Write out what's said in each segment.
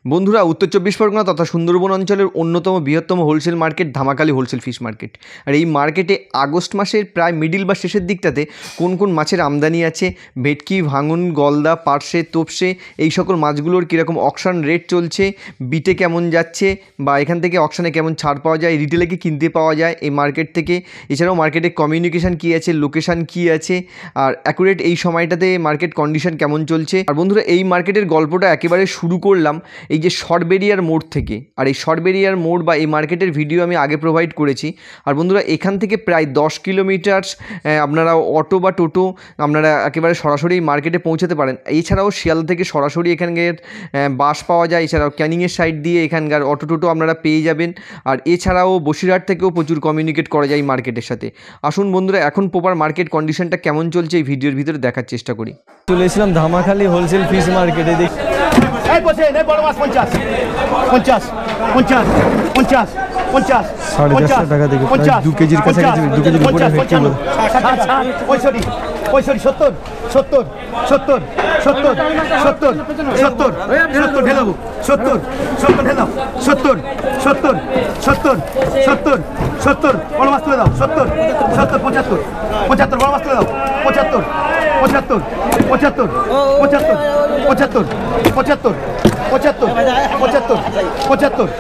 বন্ধুরা, উত্তর চব্বিশ পরগনা তথা সুন্দরবন অঞ্চলের অন্যতম বৃহত্তম wholesale market Dhamakhali wholesale fish market. আর এই মার্কেটে আগস্ট মাসের প্রায় মিডিল বা শেষের দিকটাতে কোন কোন মাছের আমদানি আছে, ভেটকি, ভাঙন, গলদা, পার্শে, তোপসে, এই সকল মাছগুলোর কীরকম অকশন রেট চলছে, বিটে কেমন যাচ্ছে, বা এখান থেকে অকশানে কেমন ছাড় পাওয়া যায়, রিটেলে কি কিনতে পাওয়া যায় এই মার্কেট থেকে, এছাড়াও মার্কেটের কমিউনিকেশান কী আছে, লোকেশান কী আছে, আর অ্যাকুরেট এই সময়টাতে মার্কেট কন্ডিশন কেমন চলছে। আর বন্ধুরা, এই মার্কেটের গল্পটা একেবারে শুরু করলাম এই যে শর্টবেরিয়ার মোড় থেকে। আর এই শর্টবেরিয়ার মোড় বা এই মার্কেটের ভিডিও আমি আগে প্রোভাইড করেছি। আর বন্ধুরা, এখান থেকে প্রায় 10 কিলোমিটার আপনারা অটো বা টোটো আপনারা একেবারে সরাসরি মার্কেটে পৌঁছাতে পারেন। এছাড়াও শিয়ালদা থেকে সরাসরি এখানকার বাস পাওয়া যায়। এছাড়াও ক্যানিংয়ের সাইড দিয়ে এখানকার অটো টোটো আপনারা পেয়ে যাবেন। আর এছাড়াও বসিরহাট থেকেও প্রচুর কমিউনিকেট করা যায় মার্কেটের সাথে। আসুন বন্ধুরা, এখন প্রপার মার্কেট কন্ডিশনটা কেমন চলছে এই ভিডিওর ভিতরে দেখার চেষ্টা করি। চলে এসেছিলাম ধামাখালি হোলসেল ফিশ মার্কেটে। দেখ বড় মাছ 50 50 50 50 50 450 টাকা থেকে 2 কেজির কাছাকাছি, 2 কেজির উপরে ভেটকি বলে 65 65 70 70 70 70 70 70 70 ঢেলাবো 70 70 ঢেলাও 70 70 70 70 70 বড় মাছ তুলে দাও 70 70 75 75 বড় মাছ তুলে দাও 75 75 75 75 75 75 75 75 75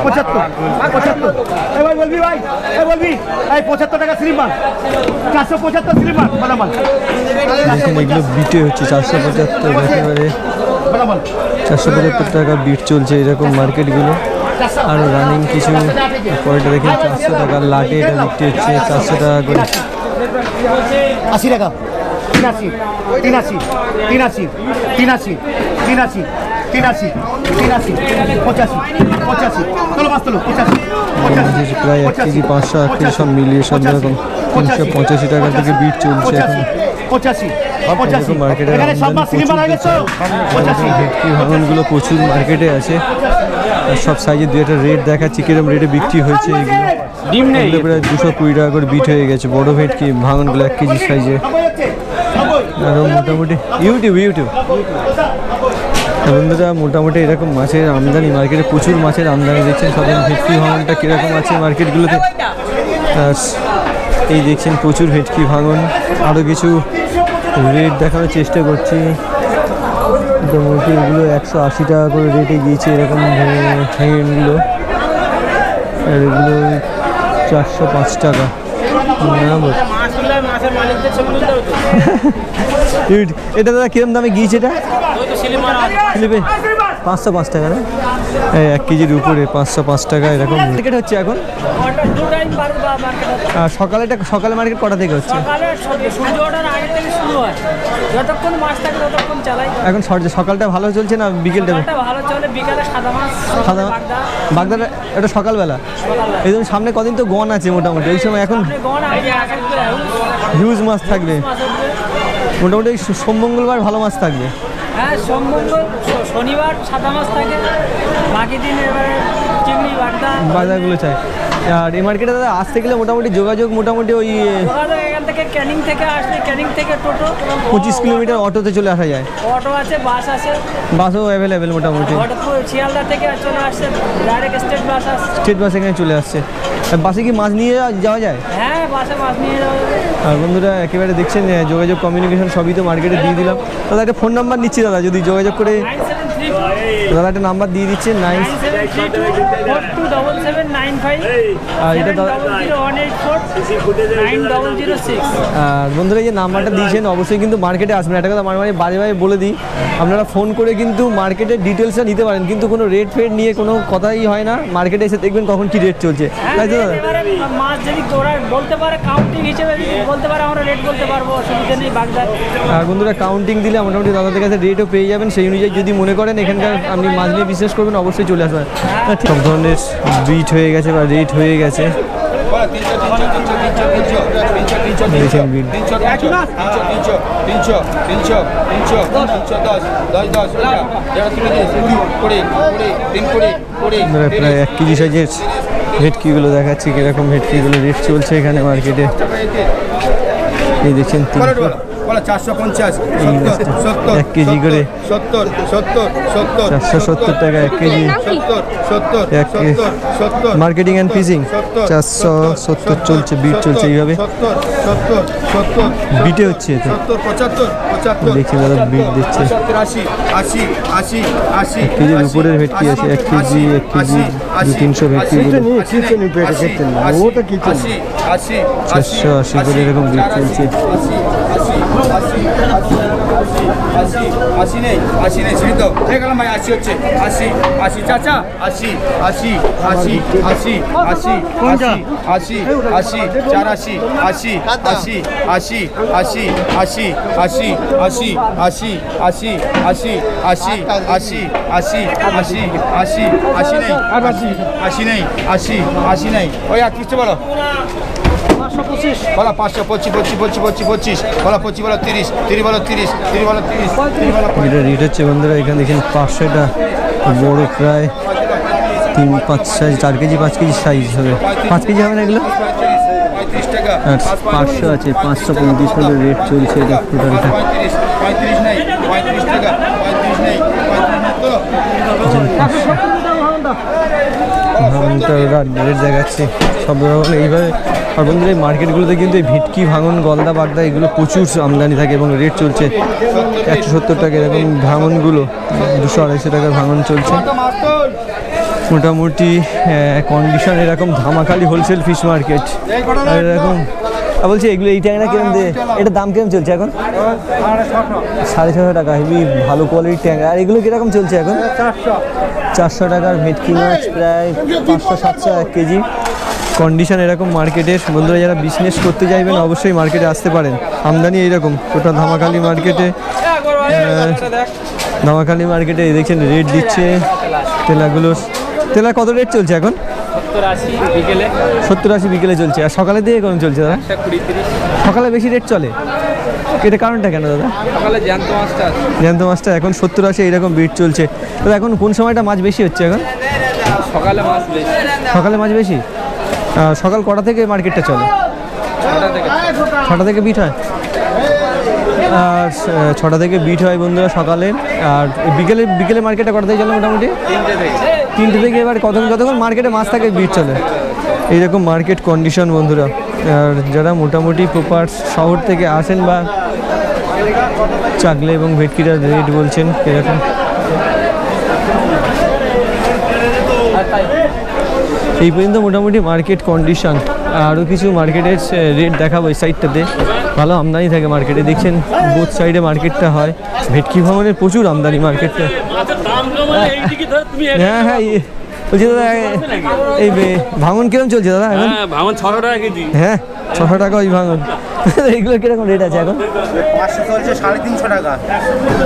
75 75 এই ভাই বলবি, ভাই এই বলবি, এই 75 টাকা স্লিপ মাল, 475 স্লিপ মাল বাদাম মাল। দেখেন এগুলো বিটে হচ্ছে 475, একেবারে 475 টাকা বিট চলছে এরকম মার্কেটগুলো। আর রানিং কিছু পরেটা দেখেন 400 টাকা লাটে এটা বিক্রি হচ্ছে 400 টাকা করে। 80 টাকা 83 83 83 83 83 83 83 85 85 চলো মাছ তোলো 85 প্রায় 1 কেজি 500 1 কেজি সব মিলিয়ে সব রকম 385 টাকা থেকে বিট চলছে এখন 85 85 মার্কেটে। এখানে সব মাছ সিনেমা হয়ে গেছে 85 ভেটকি ভাঙনগুলো প্রচুর মার্কেটে আছে। আর সব সাইজে দু একটা রেট দেখাচ্ছি কিরকম রেটে বিক্রি হয়েছে। এগুলো প্রায় 220 টাকা করে বিট হয়ে গেছে বড় ভেটকি ভাঙনগুলো 1 কেজি সাইজে। আরও মোটামুটি ইউটিউব বন্ধুরা, মোটামুটি এরকম মাছের আমদানি মার্কেটে প্রচুর মাছের আমদানি দেখছেন। সব ভেটকি ভাঙনটা কীরকম আছে মার্কেটগুলোতে। আর এই দেখছেন প্রচুর ভেটকি ভাঙন। আরও কিছু রেট দেখানোর চেষ্টা করছি। মোটামুটি এগুলো 180 টাকা করে রেটে গিয়েছে এরকম হ্যাঙ্গিংগুলো। আর এগুলো 405 টাকা। এটা দাদা কিরম দামে গিয়েছে? এটা স্লিপে 505 টাকা না? 1 কেজির উপরে 505 টাকা এরকম মার্কেট হচ্ছে এখন। সকালে মার্কেট কটা থেকে হচ্ছে? এখন সকালটা ভালো চলছে না বিকেলটা? সাদা বাগদা এটা সকালবেলা। এই জন্য সামনে কদিন তো গন আছে মোটামুটি, এই সময় এখন হিউজ মাছ থাকবে মোটামুটি। সোম মঙ্গলবার ভালো মাছ থাকবে। হ্যাঁ, শনিবার সাদা মাছ থাকে, বাকি দিন এবারে চিংড়ি বাগদাগুলো চাই। আর এই মার্কেটে দাদা আসতে গেলে মোটামুটি যোগাযোগ মোটামুটি ওই এখান থেকে ক্যানিং থেকে আসলে ক্যানিং থেকে টোটো 25 কিলোমিটার অটোতে চলে আসা যায়। অটো আছে, বাস আছে, বাসও অ্যাভেলেবেল মোটামুটি। শিয়ালদা থেকে চলে আসছে ডাইরেক্ট স্টেট বাস এখানে চলে আসছে। বাসে কি মাছ নিয়ে যাওয়া যায়? হ্যাঁ, বাসে মাছ নিয়ে যাওয়া যায়। আর বন্ধুরা একেবারে দেখছেন যোগাযোগ কমিউনিকেশন সবই তো মার্কেটে দিয়ে দিলাম। দাদা একটা ফোন নাম্বার নিচ্ছি দাদা, যদি যোগাযোগ করে দাদা একটা নাম্বার দিয়ে দিচ্ছেন 9732477959। আর এটা দাদা 1849006। আর বন্ধুরা এই যে নাম্বারটা দিয়েছেন অবশ্যই কিন্তু মার্কেটে আসবেন। একটা কথা বারে বারে বলে দিই, আপনারা ফোন করে কিন্তু মার্কেটের ডিটেলসটা নিতে পারেন, কিন্তু কোনো রেট ফেট নিয়ে কোনো কথাই হয় না। মার্কেটে এসে দেখবেন কখন কি রেট চলছে, তাই তো দাদা? মাছ যদি তোরা বলতে পারে কাউন্টিং হিসেবে বলতে পারে, আমরা রেট বলতে পারবো, অসুবিধা নেই বাগদার। আর বন্ধুরা কাউন্টিং দিলে মোটামুটি দাদাদের কাছে রেটও পেয়ে যাবেন। সেই অনুযায়ী যদি মনে করেন এখানকার আপনি মাছ নিয়ে বিশ্বাস করবেন অবশ্যই চলে আসবেন। সব ধরনের বিট হয়ে গেছে বা রেট হয়ে গেছে। প্রায় 1 কেজি সাইজের ভেটকিগুলো দেখাচ্ছি কিরকম ভেটকিগুলো রেট চলছে এখানে মার্কেটে। এই দেখছেন বলো 450 70 1 কেজি করে 70 70 70 470 টাকা 1 কেজি 70 70 70 মার্কেটিং অ্যান্ড ফিজিং 470 চলছে, বিট চলছে এইভাবে 70 70 বিটে হচ্ছে এতে 70 75 75 দেখি দাদা বিট দিচ্ছে 80 80 80 80 কেজির উপরের ভেটকি আছে 1 কেজি 200-300 ভেটকি ওটা কি 80 480 করে এরকম বিট চলছে। 80 নেই 80 নেই ছেড়ে দাও হয়ে গেলাম ভাই 80 হচ্ছে 80 80 চাচা 80 80 80 80 80 80 80 80 84 80 80 80 80 80 80 80 80 80 80 80 80 80 80 80 নেই 80 নেই 80 80 নেই ওই আর কিছু বলো বলো 500 25 বলো 25 বলো 30 30 বলো 30 30 বলো 30 30 বলো এটা রেট হচ্ছে বন্ধুরা এখানে দেখেন 500টা বড় প্রায় 3-5 সাইজ 4 কেজি 5 কেজি সাইজ হবে 5 কেজি হবে না এগুলো 35 টাকা আর 500 আছে 535 করে রেট চলছে এটা টোটালটা 35 নেই 35 টাকা 35 নেই 35 রেট দেখাচ্ছে সব রকম এইভাবে। আর বন্ধুরা এই মার্কেটগুলোতে কিন্তু এই ভিটকি ভাঙন গলদা বাগদা এগুলো প্রচুর আমদানি থাকে এবং রেট চলছে 170 টাকা এরকম ভাঙনগুলো 200-250 টাকার ভাঙন চলছে মোটামুটি কন্ডিশন এরকম ধামাখালি হোলসেল ফিশ মার্কেট আর এরকম বলছি এগুলো এই ট্যাংরা কিরম দিয়ে এটার দাম কিরম চলছে এখন 650 টাকা হেভি ভালো কোয়ালিটির ট্যাংরা। আর এগুলো কিরকম চলছে এখন 400 টাকার ভেটকি মাছ প্রায় 500-700 1 কেজি কন্ডিশন এরকম মার্কেটের। বন্ধুরা যারা বিজনেস করতে চাইবেন অবশ্যই মার্কেটে আসতে পারেন। আমদানি এইরকম টোটাল ধামাখালি মার্কেটে দেখছেন রেট দিচ্ছে তেলাগুলোর। তেলা কত রেট চলছে এখন 70-80 বিকেলে চলছে। আর সকালে দিয়ে কেমন চলছে দাদা সকালে বেশি রেট চলে এটা কারণটা কেন দাদা সকালে জ্যান্ত মাছটা এখন 70-80 এইরকম বিট চলছে। দাদা এখন কোন সময়টা মাছ বেশি হচ্ছে এখন সকালে মাছ বেশি সকাল কটা থেকে মার্কেটটা চলে 6টা থেকে বিট হয় আর 6টা থেকে বিট হয় বন্ধুরা সকালে। আর বিকেলে মার্কেটটা কটা থেকে চলে মোটামুটি 3টে থেকে। এবার কতক্ষণ মার্কেটে মাছ থাকে বিট চলে এইরকম মার্কেট কন্ডিশন বন্ধুরা। আর যারা মোটামুটি প্রপার শহর থেকে আসেন বা চাকলে এবং ভেটকিটার রেট বলছেন এরকম এই পর্যন্ত মোটামুটি মার্কেট কন্ডিশন। আরও কিছু মার্কেটের রেট দেখাবো এই সাইডটাতে ভালো আমদানি থাকে মার্কেটে দেখছেন বোথ সাইডে মার্কেটটা হয়। ভেটকি ভাঙনের প্রচুর আমদানি মার্কেটটা। হ্যাঁ বলছি দাদা এই ভাঙন কিরকম চলছে দাদা এখন ভাঙন 600 টাকা কেজি হ্যাঁ 600 টাকা ওই ভাঙন এইগুলো কিরকম রেট আছে এখন 500 চলছে 350 টাকা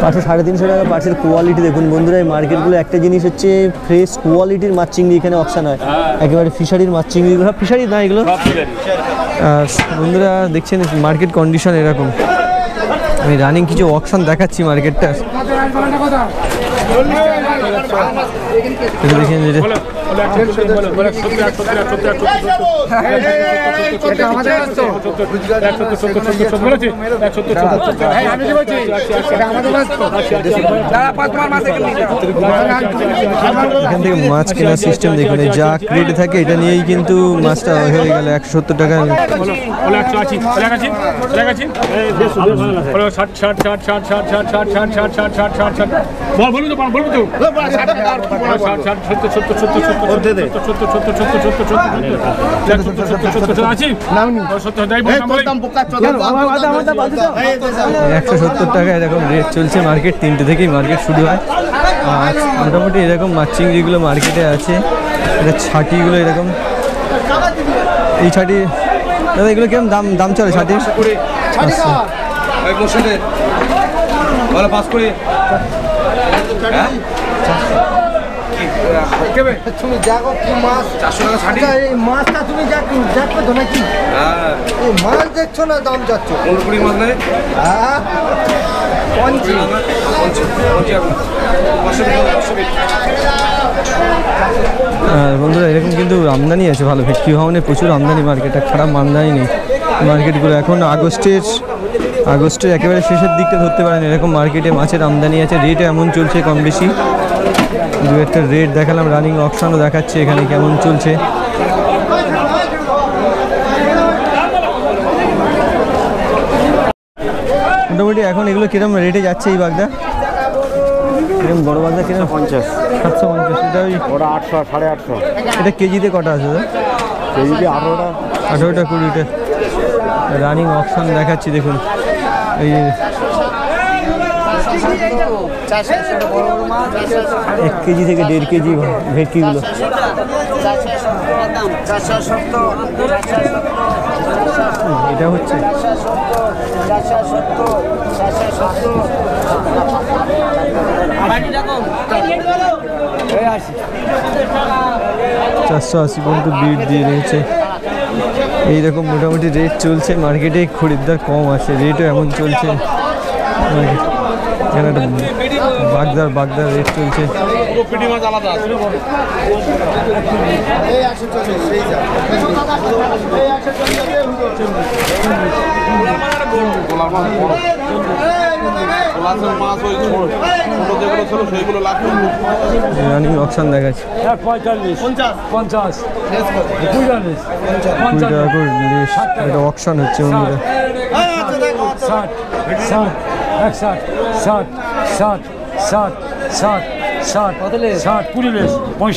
500-350 টাকা পার্সেল কোয়ালিটি দেখুন বন্ধুরা। এই মার্কেটগুলো একটা জিনিস হচ্ছে ফ্রেশ কোয়ালিটির মাছ চিংড়ি এখানে অপশান হয় একেবারে ফিশারির মাছ চিংড়িগুলো সব ফিশারি না এগুলো। আর বন্ধুরা দেখছেন মার্কেট কন্ডিশন এরকম। আমি রানিং কিছু অকশন দেখাচ্ছি মার্কেটটা দেখেন এখান থেকে মাছ কেনার সিস্টেম দেখুন যা ক্রেটে থাকে এটা নিয়েই কিন্তু মাছটা হয়ে গেল 170 টাকা। টাকা এরকম রেট চলছে মার্কেট 3টে থেকেই মার্কেট শুরু হয়। আর মোটামুটি এরকম মাছ চিংড়িগুলো মার্কেটে আছে। এটা ছাটিগুলো এরকম এই ছাটি দাদা এগুলো কিরকম দাম চলে ছাটি তুমি দেখো কি মাছ 400 টাকা ছাড়ি এই মাছটা তুমি দেখো তো নাকি এই মাছ দেখছো না দাম যাচ্ছে ফুলপুরি মাছ নাই হ্যাঁ পঞ্চি আর বন্ধুরা এরকম কিন্তু আমদানি আছে ভালো ভেটকি ভাঙনের প্রচুর আমদানি মার্কেটটা খারাপ আমদানি নেই মার্কেটগুলো। এখন আগস্টের আগস্টের একেবারে শেষের দিকটা ধরতে পারেন, এরকম মার্কেটে মাছের আমদানি আছে, রেট এমন চলছে কম বেশি। দু একটা রেট দেখালাম, রানিং অকশনও দেখাচ্ছে এখানে কেমন চলছে। মোটামুটি এখন এগুলো কিরম রেটে যাচ্ছে এই বাগদা? কিরম বড় বাগদা কিরম? 50, 750। এটা ওই ওটা 800, 850। এটা কেজিতে কটা আছে দাদা? কেজিতে 18টা। 18টা 20টা রানিং অপশন দেখাচ্ছি দেখুন। এই 1 কেজি থেকে 1.5 কেজি ভেটকিগুলো। এটা হচ্ছে 480 পর্যন্ত বিট দিয়ে রয়েছে। এইরকম মোটামুটি রেট চলছে মার্কেটে, খরিদ্দার কম আছে, রেটও এমন চলছে। এখানে একটা বাগদার রেট চলছে। রানিং অপশন দেখাচ্ছে 45, 50, 45, 20 টাকা করে লিস। এটা অপশন হচ্ছে বন্ধুরা। 60, 60, 61, 60, 60, 60, 60, 60, 60, 20 লিস, 65, 65,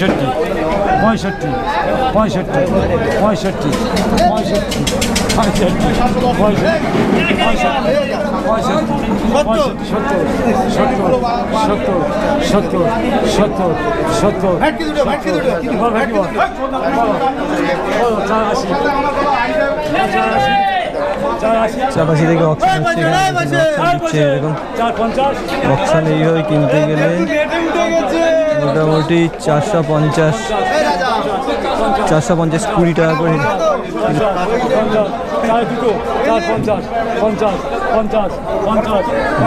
65, 65, 65, 84 থেকে অপশন হচ্ছে এরকম। অপশন এইভাবে কিনতে গেলে মোটামুটি 450 20 টাকা করে।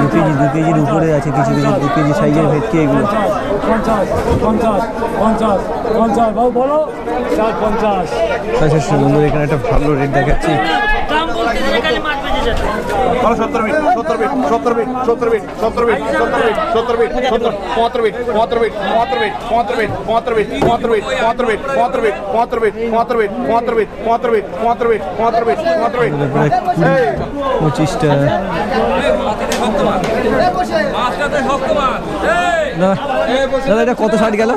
2 কেজির উপরে আছে কিছু কিছু, 2 কেজি সাইজের ভেটকি এগুলো। 450 বন্ধু। এখানে একটা ভালো রেট দেখাচ্ছি। দাদা এটা কত ষাট গেল?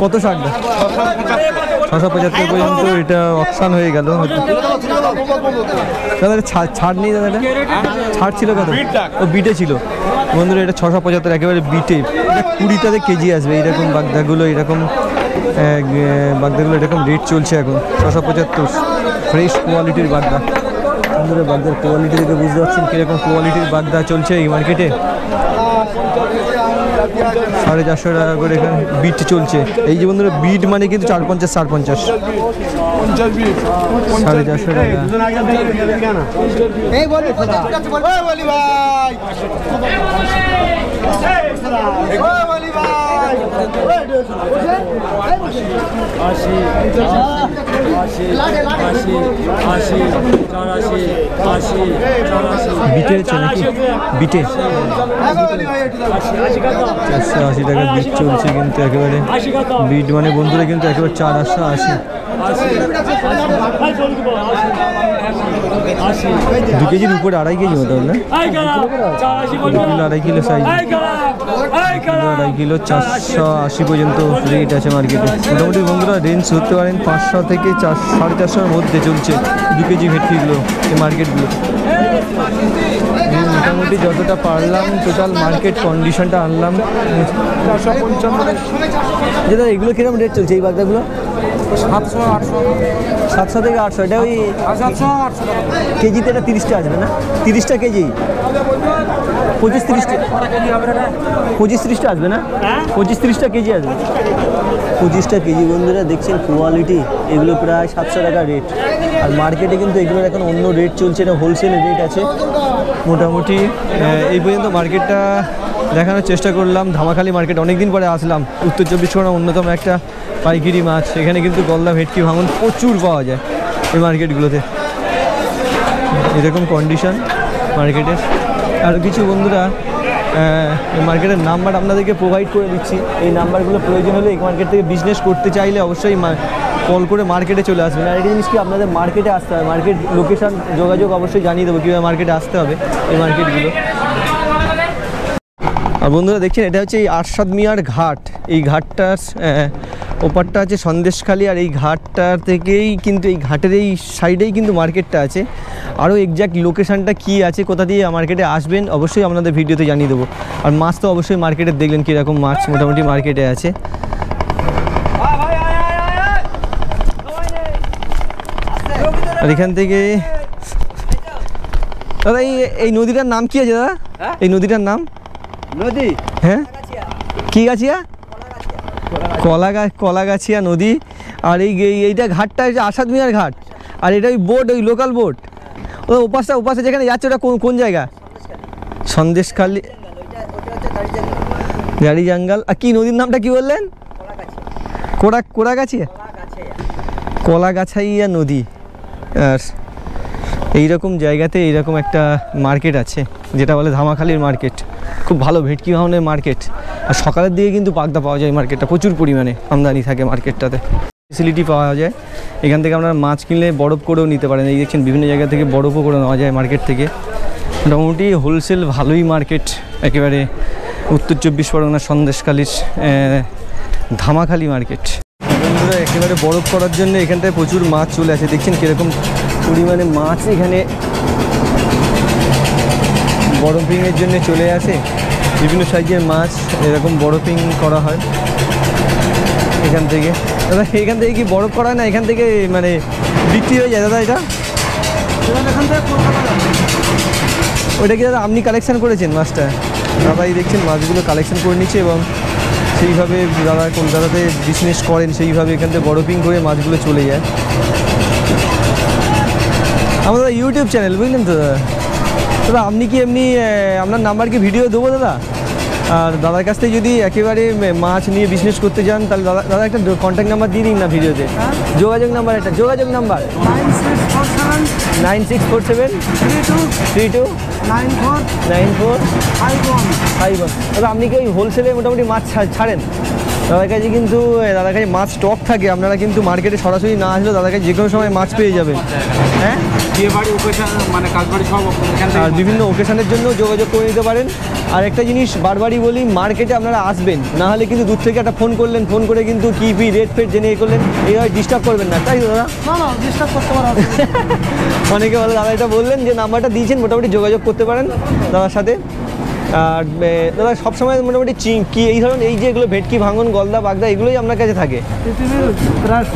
কত ষাট? 675 পর্যন্ত এটা অপশন হয়ে গেল। দাদা এটা ছাড় নেই দাদা, এটা ছাড় ছিল কত? ও বিটে ছিল বন্ধুরা। এটা 675 একেবারে বিটে। এটা 20টাতে কেজি আসবে এইরকম বাগদাগুলো। এরকম বাগদাগুলো এরকম রেট চলছে এখন 675। ফ্রেশ কোয়ালিটির বাগদা বন্ধুরা। বাগদার কোয়ালিটি দেখে বুঝতে পারছেন কীরকম কোয়ালিটির বাগদা চলছে এই মার্কেটে। 450 টাকা করে এখানে বিট চলছে। এই যে বন্ধুরা বিট মানে কিন্তু 450 450 450 টাকা। বিটে হচ্ছে নাকি? বিটে 480 টাকা বিট চলছে কিন্তু একেবারে। বিট মানে বন্ধুরা কিন্তু একেবারে 480। 2 কেজির উপরে 2.5 কেজি মতো না? 2 কিলো 2.5 কিলো সাইজ, 2.5 কিলো 480 পর্যন্ত রেট আছে মার্কেটে। মোটামুটি বন্ধুরা রেঞ্জ ধরতে পারেন 500 থেকে 450-450 মধ্যে চলছে 2 কেজি ভেটকিগুলো এই মার্কেটগুলো। মোটামুটি যতটা পারলাম টোটাল মার্কেট কন্ডিশনটা আনলাম। 455। যেটা এগুলো কিরকম রেট চলছে এই বাগদাগুলো? 700 থেকে 800। এটা ওই কেজিতে এটা 30টা আসবে না? 30টা কেজি 25-30টা আসবে না? 25-30টা কেজি আসবে। 25টা কেজি বন্ধুরা দেখছেন কোয়ালিটি। এগুলো প্রায় 700 টাকা রেট। আর মার্কেটে কিন্তু এগুলোর এখন অন্য রেট চলছে, এটা হোলসেল রেট আছে। মোটামুটি এই পর্যন্ত মার্কেটটা দেখানোর চেষ্টা করলাম। ধামাখালি মার্কেট অনেকদিন পরে আসলাম। উত্তর 24 পরগনা অন্যতম একটা পাইকারি মাছ। এখানে কিন্তু গলদা ভেটকি ভাঙন প্রচুর পাওয়া যায় এই মার্কেটগুলোতে। এরকম কন্ডিশন মার্কেটের। আরও কিছু বন্ধুরা এই মার্কেটের নাম্বার আপনাদেরকে প্রোভাইড করে দিচ্ছি। এই নাম্বারগুলো প্রয়োজন হলে এই মার্কেট থেকে বিজনেস করতে চাইলে অবশ্যই কল করে মার্কেটে চলে আসবেন। আর একটা জিনিস কি, আপনাদের মার্কেটে আসতে হবে, মার্কেট লোকেশান যোগাযোগ অবশ্যই জানিয়ে দেবো কীভাবে মার্কেটে আসতে হবে এই মার্কেটগুলো। আর বন্ধুরা দেখছেন এটা হচ্ছে এই আরশাদ মিয়ার ঘাট। এই ঘাটটার ওপারটা আছে সন্দেশখালী, আর এই ঘাটটার থেকেই কিন্তু এই ঘাটের এই সাইডেই কিন্তু মার্কেটটা আছে। আরও এক্স্যাক্ট লোকেশানটা কী আছে, কোথা দিয়ে মার্কেটে আসবেন অবশ্যই আপনাদের ভিডিওতে জানিয়ে দেবো। আর মাছ তো অবশ্যই মার্কেটে দেখলেন কীরকম মাছ মোটামুটি মার্কেটে আছে। আর এখান থেকে দাদা এই নদীটার নাম কি আছে দাদা? এই নদীটার নাম নদী, হ্যাঁ কি গাছিয়া? কলাগাছিয়া নদী। আর এইটা ঘাটটা হচ্ছে আরশাদ মিয়ার ঘাট। আর এটা ওই বোট, ওই লোকাল বোট। ওপাশে যেখানে যাচ্ছে ওটা কোন জায়গা? সন্দেশখালী, গাড়ি জঙ্গল। আর কি নদীর নামটা কি বললেন? কোড়াগাছিয়া, কলাগাছাইয়া নদী। আর এইরকম জায়গাতে এইরকম একটা মার্কেট আছে যেটা বলে ধামাখালির মার্কেট। খুব ভালো ভেটকি ভাঙনের মার্কেট। আর সকালের দিকে কিন্তু পাগদা পাওয়া যায় মার্কেটটা, প্রচুর পরিমাণে আমদানি থাকে মার্কেটটাতে, ফেসিলিটি পাওয়া যায়। এখান থেকে আপনারা মাছ কিনলে বরফ করেও নিতে পারেন। এই দেখছেন বিভিন্ন জায়গা থেকে বরফও করে নেওয়া যায় মার্কেট থেকে। মোটামুটি হোলসেল ভালোই মার্কেট, একেবারে উত্তর 24 পরগনা সন্দেশখালীর ধামাখালি মার্কেট। বন্ধুরা একেবারে বরফ করার জন্য এখানটায় প্রচুর মাছ চলে আসে। দেখছেন কীরকম পরিমাণে মাছ এখানে বরফিংয়ের জন্য চলে আসে। বিভিন্ন সাইজের মাছ এরকম বরফিং করা হয় এখান থেকে। দাদা এখান থেকে কি বরফ করা হয় না এখান থেকে মানে বিক্রি হয়ে যায় দাদা? এটা এখান থেকে কলকাতা যাবে। ওইটা কি দাদা আপনি কালেকশান করেছেন মাছটা? দাদাই দেখছেন মাছগুলো কালেকশান করে নিচ্ছে এবং সেইভাবে দাদা কলকাতাতে বিজনেস করেন, সেইভাবে এখান থেকে বরফিং করে মাছগুলো চলে যায়। আমাদের ইউটিউব চ্যানেল, বুঝলেন তো দাদা? দাদা আপনি কি এমনি আপনার নাম্বার কি ভিডিও দেবো দাদা? আর দাদার কাছ থেকে যদি একেবারে মাছ নিয়ে বিজনেস করতে চান তাহলে দাদা একটা কন্ট্যাক্ট নাম্বার দিয়ে দিন না ভিডিওতে। যোগাযোগ নাম্বার, একটা যোগাযোগ নাম্বার 9647 32 9451। দাদা আপনি কি ওই হোলসেলে মোটামুটি মাছ ছাড়েন? দাদার কাছে কিন্তু দাদার কাছে মাছ স্টক থাকে, আপনারা কিন্তু মার্কেটে সরাসরি না আসলেও দাদার কাছে যে কোনো সময় মাছ পেয়ে যাবেন। হ্যাঁ, বিয়েবাড়ি ওকেশন মানে কাজবাড়ি সব আর বিভিন্ন ওকেশনের জন্য যোগাযোগ করে নিতে পারেন। আর একটা জিনিস বারবারই বলি, মার্কেটে আপনারা আসবেন, না হলে কিন্তু দূর থেকে একটা ফোন করলেন, ফোন করে কিন্তু কি রেট ফেট জেনে করলেন, এইভাবে ডিস্টার্ব করবেন না, তাই দাদা? না ডিস্টার্ব করতে পারো। অনেকে বলে দাদা এটা বললেন যে নাম্বারটা দিয়েছেন, মোটামুটি যোগাযোগ করতে পারেন দাদার সাথে। আর দাদা সবসময় মোটামুটি কি এই ধরনের এই যে এগুলো ভেটকি ভাঙন গলদা বাগদা এগুলোই আপনার কাছে থাকে,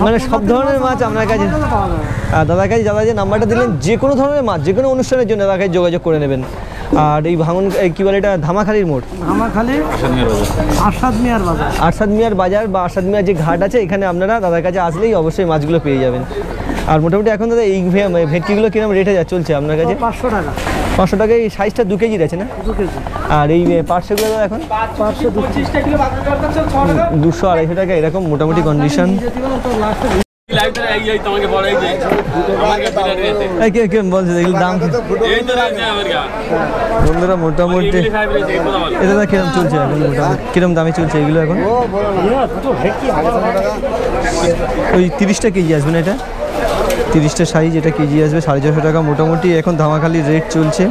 মানে সব ধরনের মাছ আপনার কাছে। আর দাদার কাছে দাদা যে নাম্বারটা দিলেন, যে কোনো ধরনের মাছ যে কোনো অনুষ্ঠানের জন্য দাদার কাছে যোগাযোগ করে নেবেন। আর এই ভাঙন কী বলে এটা? ধামাখালির মোড়, ধামাখালি আরশাদ মিয়ার বাজার। আরশাদ মিয়ার বাজার বা আরশাদ মিয়ার যে ঘাট আছে, এখানে আপনারা দাদার কাছে আসলেই অবশ্যই মাছগুলো পেয়ে যাবেন। আর মোটামুটি এখন দাদা এই ভেটকিগুলো কিরকম রেটে চলছে আপনার কাছে? 500 টাকা। 500 টাকা। এই সাইজটা 2 কেজির আছে না? 2 কেজি। আর এই পার্সেলগুলো দাদা এখন 200-250 টাকা এরকম মোটামুটি কন্ডিশন। বন্ধুরা মোটামুটি এটা কিরম চলছে এখন? মোটামুটি কিরম দামে চলছে এগুলো এখন? ওই 30টা কেজি আসবে না এটা? 30টা সাইজ, এটা কেজি আসবে 450 টাকা মোটামুটি এখন ধামাখালির রেট চলছে।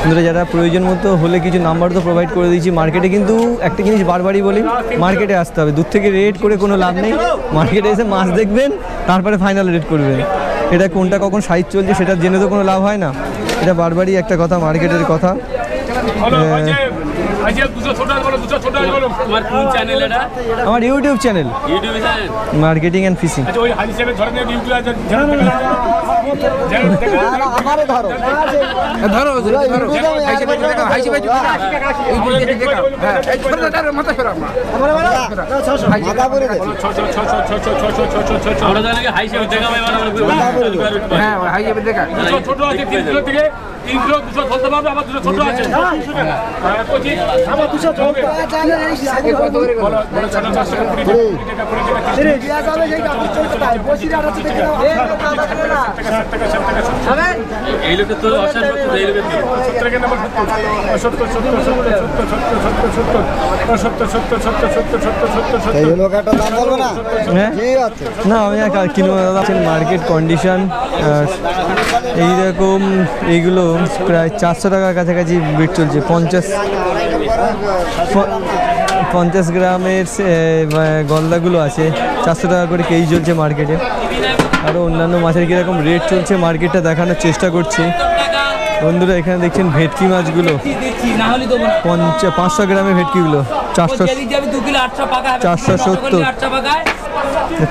বন্ধুরা যারা প্রয়োজন মতো হলে কিছু নাম্বার তো প্রোভাইড করে দিয়েছি। মার্কেটে কিন্তু একটা জিনিস বারবারই বলি, মার্কেটে আসতে হবে, দূর থেকে রেট করে কোনো লাভ নেই। মার্কেটে এসে মাছ দেখবেন, তারপরে ফাইনাল রেট করবেন। এটা কোনটা কখন সাইজ চলছে সেটা জেনে তো কোনো লাভ হয় না। এটা বারবারই একটা কথা, মার্কেটের কথা। আমার YouTube channel marketing and fishing. 300 200 চলতে পারবে, আবার 200 ছোট আছে। আমার 200 চলবে বলো, বলো, 400 টাকা, 20 টাকা, 20 টাকা, 20 টাকা, 30 টাকা, যাবে সেই কাপড় চলতে তাই বসিরা আছে দেখে নাও 60 টাকা, 60 টাকা, 60 টাকা। এই লোকের তো অশেষ বস্তু, এই লোকের তো 70 টাকা নাম্বার 70 70 70 70 হ্যাঁ না আমি আর কিনবো দাদা। মার্কেট কন্ডিশন এইরকম, এইগুলো প্রায় 400 টাকার কাছাকাছি বিট চলছে। 50 গ্রামের গলদাগুলো আছে 400 টাকা করে কেজি চলছে মার্কেটে। আরও অন্যান্য মাছের কীরকম রেট চলছে মার্কেটটা দেখানোর চেষ্টা করছি। বন্ধুরা এখানে দেখছেন ভেটকি মাছগুলো 500 গ্রামের ভেটকিগুলো 470।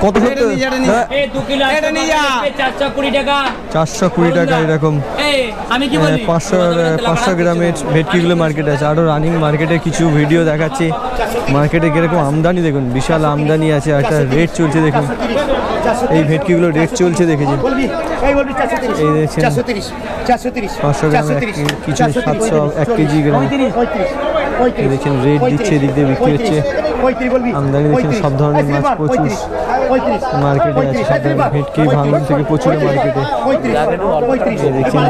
কত 420 টাকা এরকম 500 গ্রামের ভেটকিগুলো মার্কেটে আছে। আরও রানিং মার্কেটে কিছু ভিডিও দেখাচ্ছি। মার্কেটে কীরকম আমদানি দেখুন, বিশাল আমদানি আছে। একটা রেট চলছে দেখুন, এই ভেটকিগুলো রেট চলছে দেখেছি। এই দেখছেন 500 গ্রাম কিছু 700 1 কেজি গ্রাম। এই দেখছেন রেট দিচ্ছে, এদিক দিয়ে বিক্রি হচ্ছে। আমদানি দেখছেন সব ধরনের মাছ প্রচুর মার্কেটে আছে। সব ধরনের ভেটকি ভাঙন থেকে প্রচুর মার্কেটে। এই দেখছেন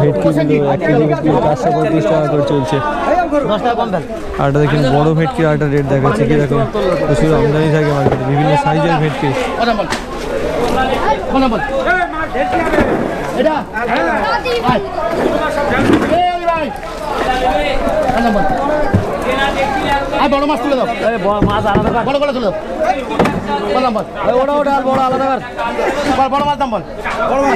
ভেটকিগুলো 1 কেজি 435 টাকা করে চলছে। আরটা দেখেন বড় ভেটকির আরটা রেট দেখাচ্ছে কীরকম। প্রচুর আমদানি থাকে মার্কেটে, বিভিন্ন সাইজের ভেটকি। বড় মাছ তুলে দাও, মাছ আলাদা বড় করে তুলে দাও। বড় মাছ দাম বল, বড় মাছ